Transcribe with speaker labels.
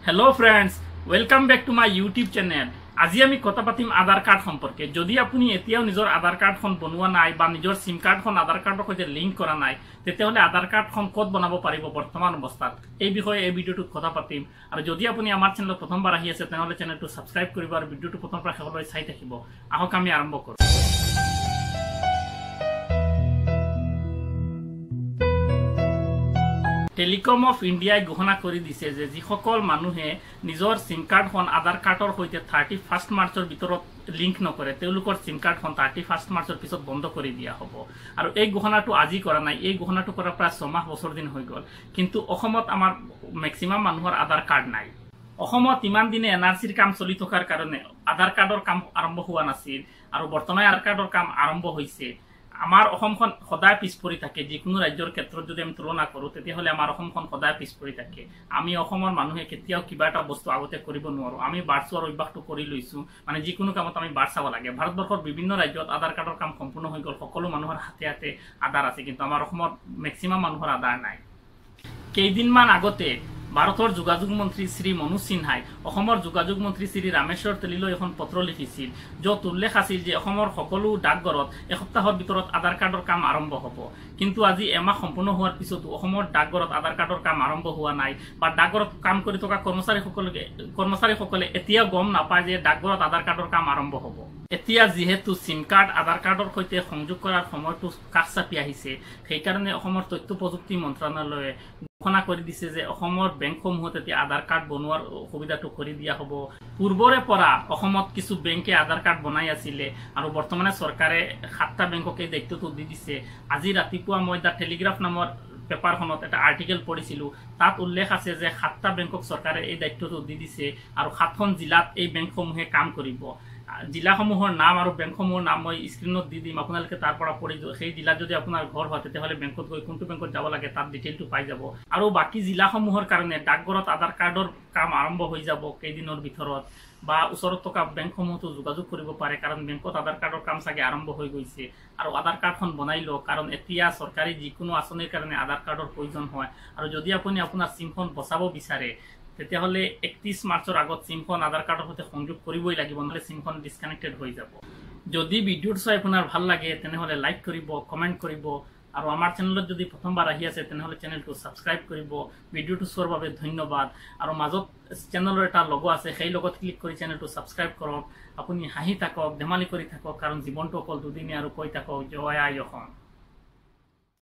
Speaker 1: Hello friends welcome back to my YouTube channel. আজি আমি কথা পাতিম আধাৰ কাৰ্ড সম্পৰ্কে। যদি আপুনি এতিয়াও নিজৰ আধাৰ কাৰ্ডখন বনোৱা নাই বা নিজৰ সিম কাৰ্ডখন আধাৰ কাৰ্ডৰ সৈতে লিংক কৰা নাই তেতিয়াহলে আধাৰ কাৰ্ডখন ক'ত বনাব পাৰিব বৰ্তমান অৱস্থাত এই বিষয়ে এই ভিডিঅ'টোত কথা পাতিম। আৰু যদি আপুনি আমাৰ চেনেলত প্ৰথমবাৰ আহি আছে তেনেহলে চেনেলটো সাবস্ক্ৰাইব কৰিব আৰু ভিডিঅ'টো প্ৰথমৰ পৰা শেষলৈ চাই থাকিব। আহক আমি আৰম্ভ কৰো। টেলিকম অফ ইন্ডিয়াই ঘোষণা কৰি দিছে যে যিসকল মানুহে নিজৰ সিম কাৰ্ডখন আধাৰ কাৰ্ডৰ সৈতে 31 মাৰ্চৰ ভিতৰত লিংক নকৰে তেওঁলোকৰ সিম কাৰ্ডখন 31 মাৰ্চৰ পিছত বন্ধ কৰি দিয়া হ'ব। আৰু এই ঘোষণাটো আজি কৰা নাই, এই ঘোষণাটো কৰা প্ৰায় 6 মাহ বছৰ দিন হৈ গ'ল। কিন্তু অসমত আমাৰ ম্যাক্সিমাম মানুহৰ আধাৰ কাৰ্ড নাই। অসমত ইমান দিনে এনআৰসিৰ কাম চলি থকাৰ কাৰণে আধাৰ কাৰ্ডৰ কাম আৰম্ভ হোৱা নাছিল আৰু বৰ্তমান আধাৰ কাৰ্ডৰ কাম আৰম্ভ হৈছে। আমাৰ অসমখন সদায় পিছ পৰি থাকে। যিকোনো ৰাজ্যৰ ক্ষেত্ৰত যদি আমি তুলনা কৰোঁ তেতিয়াহ'লে আমাৰ অসমখন সদায় পিছ পৰি থাকে। আমি অসমৰ মানুহে কেতিয়াও কিবা এটা বস্তু আগতে কৰিব নোৱাৰোঁ। আমি বাট চোৱাৰ অভ্যাসটো কৰি লৈছোঁ, মানে যিকোনো কামত আমি বাট চাব লাগে। ভাৰতবৰ্ষৰ বিভিন্ন ৰাজ্যত আধাৰ কাৰ্ডৰ কাম সম্পূৰ্ণ হৈ গ'ল, সকলো মানুহৰ হাতে হাতে আধাৰ আছে, কিন্তু আমাৰ অসমত মেক্সিমাম মানুহৰ আধাৰ নাই। কেইদিনমান আগতে ভাৰতৰ যোগাযোগ মন্ত্ৰী শ্ৰী মনোজ সিনহাই অসমৰ যোগাযোগ মন্ত্ৰী শ্ৰী ৰামেশ্বৰ তেলীলৈ এখন পত্ৰ লিখিছিল, য'ত উল্লেখ আছিল যে অসমৰ সকলো ডাকঘৰত এসপ্তাহৰ ভিতৰত আধাৰ কাৰ্ডৰ কাম আৰম্ভ হ'ব। কিন্তু আজি এমাহ সম্পূৰ্ণ হোৱাৰ পিছতো অসমৰ ডাকঘৰত আধাৰ কাৰ্ডৰ কাম আৰম্ভ হোৱা নাই বা ডাকঘৰত কাম কৰি থকা কৰ্মচাৰীসকলে এতিয়াও গম নাপায় যে ডাকঘৰত আধাৰ কাৰ্ডৰ কাম আৰম্ভ হ'ব। এতিয়া যিহেতু সিম কাৰ্ড আধাৰ কাৰ্ডৰ সৈতে সংযোগ কৰাৰ সময়টো কাষ চাপি আহিছে, সেইকাৰণে অসমৰ তথ্য প্ৰযুক্তি মন্ত্ৰালয়ে ঘোষণা কৰি দিছে যে অসমৰ বেংকসমূহত এতিয়া আধাৰ কাৰ্ড বনোৱাৰ সুবিধাটো কৰি দিয়া হ'ব। পূৰ্বৰে পৰা অসমত কিছু বেংকে আধাৰ কাৰ্ড বনাই আছিলে আৰু বৰ্তমানে চৰকাৰে 7টা বেংকক এই দায়িত্বটো দি দিছে। আজি ৰাতিপুৱা মই দা টেলিগ্ৰাফ নামৰ পেপাৰখনত এটা আৰ্টিকেল পঢ়িছিলোঁ, তাত উল্লেখ আছে যে 7টা বেংকক চৰকাৰে এই দায়িত্বটো দি দিছে আৰু 7খন জিলাত এই বেংকসমূহে কাম কৰিব। জিলাসমূহৰ নাম আৰু বেংকসমূহৰ নাম মই স্ক্ৰীনত দি দিম, আপোনালোকে তাৰ পৰা পঢ়ি সেই জিলাত যদি আপোনাৰ ঘৰ হয় তেতিয়াহ'লে বেংকত গৈ কোনটো বেংকত যাব লাগে তাত ডিটেইলটো পাই যাব। আৰু বাকী জিলাসমূহৰ কাৰণে ডাকঘৰত আধাৰ কাৰ্ডৰ কাম আৰম্ভ হৈ যাব কেইদিনৰ ভিতৰত, বা ওচৰত থকা বেংকসমূহতো যোগাযোগ কৰিব পাৰে, কাৰণ বেংকত আধাৰ কাৰ্ডৰ কাম চাগে আৰম্ভ হৈ গৈছে। আৰু আধাৰ কাৰ্ডখন বনাই লওক, কাৰণ এতিয়া চৰকাৰী যিকোনো আঁচনিৰ কাৰণে আধাৰ কাৰ্ডৰ প্ৰয়োজন হয়। আৰু যদি আপুনি আপোনাৰ চিমখন বচাব বিচাৰে তেতিয়াহ'লে 31 মাৰ্চৰ আগত চিমখন আধাৰ কাৰ্ডৰ সৈতে সংযোগ কৰিবই লাগিব, নহ'লে চিমখন ডিছকানেক্টেড হৈ যাব। যদি ভিডিঅ'টো চাই আপোনাৰ ভাল লাগে তেনেহ'লে লাইক কৰিব, কমেণ্ট কৰিব, আৰু আমাৰ চেনেলত যদি প্ৰথমবাৰ আহি আছে তেনেহ'লে চেনেলটো ছাবস্ক্ৰাইব কৰিব। ভিডিঅ'টো চোৱাৰ বাবে ধন্যবাদ। আৰু মাজত চেনেলৰ এটা লগো আছে, সেই লগত ক্লিক কৰি চেনেলটো ছাবস্ক্ৰাইব কৰক। আপুনি হাঁহি থাকক, ধেমালি কৰি থাকক, কাৰণ জীৱনটো অকল দুদিনীয়া, আৰু কৈ থাকক জয় আই অসম।